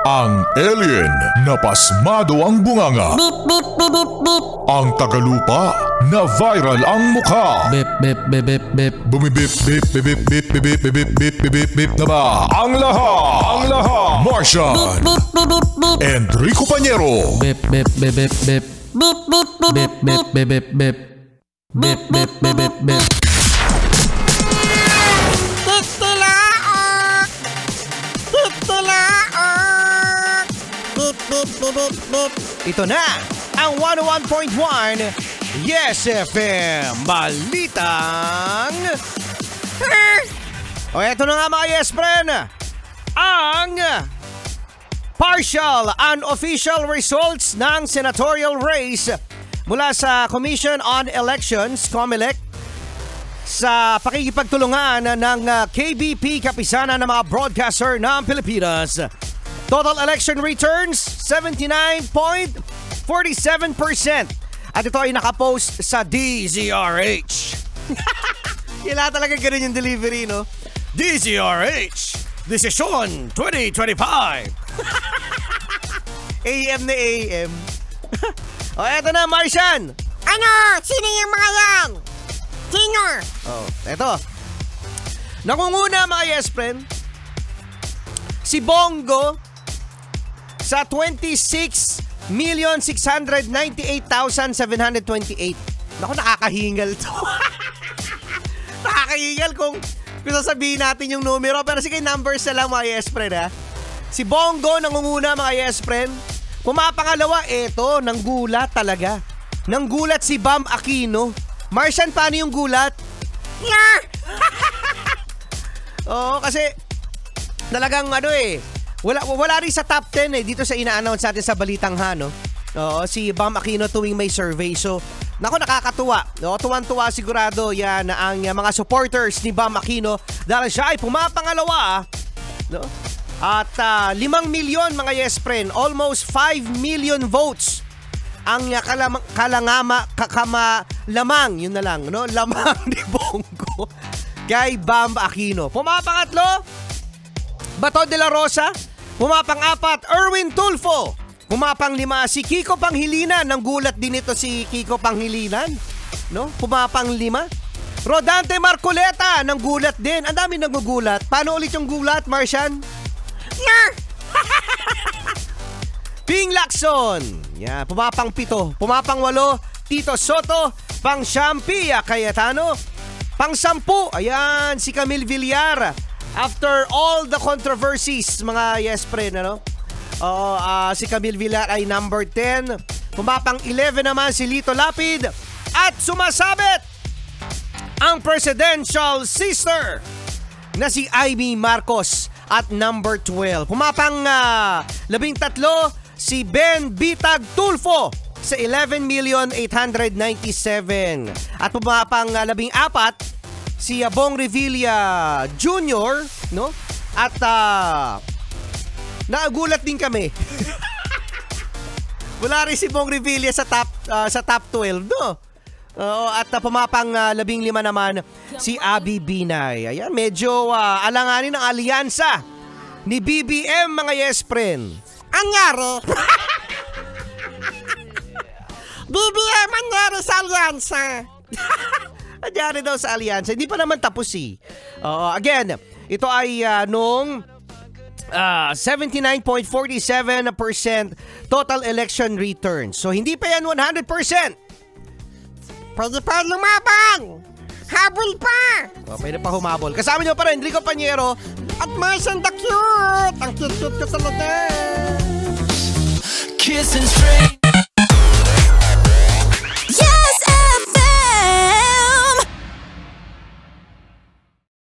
Ang alien na pasmado ang bunganga. Beep, beep, beep, beep, beep. Ang tagalupa na viral ang mukha. Bip, bip, bip, bip, bip. Bumibip, bip, bip, bip, bip, bip, bip, bip, bip, bip, bip na ba? Ang lahat. Martian. Beep, beep, beep, beep. Enrico Pañero. Bip, bip, bip, bip, bip. Beep, beep, beep, Bip, bip, bip, bip, bip. Bip, bip, bip, bip, bip. Titilaok! Titilaok! Beep, beep, beep, beep, beep. Ito na ang 101.1 Yes FM Balitang O eto na nga mga Yes Friend, ang partial unofficial results ng senatorial race mula sa Commission on Elections, COMELEC, sa pakikipagtulungan ng KBP, kapisanan ng mga broadcaster ng Pilipinas. Total election returns, 79.47%. At ito ay nakapost sa DZRH. Kailangan talaga ganun yung delivery, no? DZRH, Desisyon 2025. AM na AM. O, eto na, Martian. Ano? Sino yung mga yan? Sino? Oh, eto. Nangunguna mga yes friend, si Bongo sa 26,698,728. Naku, nakakahingal to. Nakakahingal kung sasabihin natin yung numero. Pero sige, numbers na lang mga yes friend ha. Si Bongo nangunguna mga yes friend. Pumapangalawa, eto, nanggulat talaga. Nanggulat si Bam Aquino. Martian, paano yung gulat? Yeah! Oo, kasi talagang wala rin sa top 10 dito sa ina-announce natin sa Balitang Ha, no? Oo, si Bam Aquino tuwing may survey. So, naku, nakakatuwa. No? Tuwan-tuwa sigurado yan ang mga supporters ni Bam Aquino dahil siya ay pumapangalawa. No? At 5 milyon mga yes friend, almost 5 million votes ang lamang, yun na lang, no? Lamang ni Bongo kay Bam Aquino. Pumapangatlo, Bato de la Rosa. Pumapang-apat, Erwin Tulfo. Pumapang-lima, si Kiko Panghilinan. Nang gulat din ito si Kiko Panghilinan, no? Pumapang-lima. Rodante Marcoleta, nang gulat din. Ang dami nagugulat. Paano ulit yung gulat, Martian? Yeah! Ping Lacson. Yan, pumapang-7. Pumapang-8, Tito Soto. Pang-9, Cayetano. Pang-10, ayan, si Camille Villar. After all the controversies, mga yes friend, ano? Oo, si Camille Villar ay number 10. Pumapang-11 naman si Lito Lapid. At sumasabit ang presidential sister na si Amy Marcos at number 12. Pumapang-13 si Ben Bitag Tulfo sa 11,897,000. At pumapang-14 si Bong Revilla Jr., no? At nagulat din kami. Wala rin si Bong Revilla sa top 12, no? At pumapang-15 naman si Abby Binay. Ayan, medyo alanganin ang alyansa ni BBM, mga yes friend. Anyari? BBM, anyari sa alyansa? Anyari daw sa alyansa. Hindi pa naman tapos again, ito ay nung 79.47% total election return. So hindi pa yan 100%. Pwede pa lumaban! Habol pa! Pwede pa humabol. Kasama nyo pa rin, Enrico Pañero at Martian the Cute! Ang cute-cute ko talaga! Kissing straight.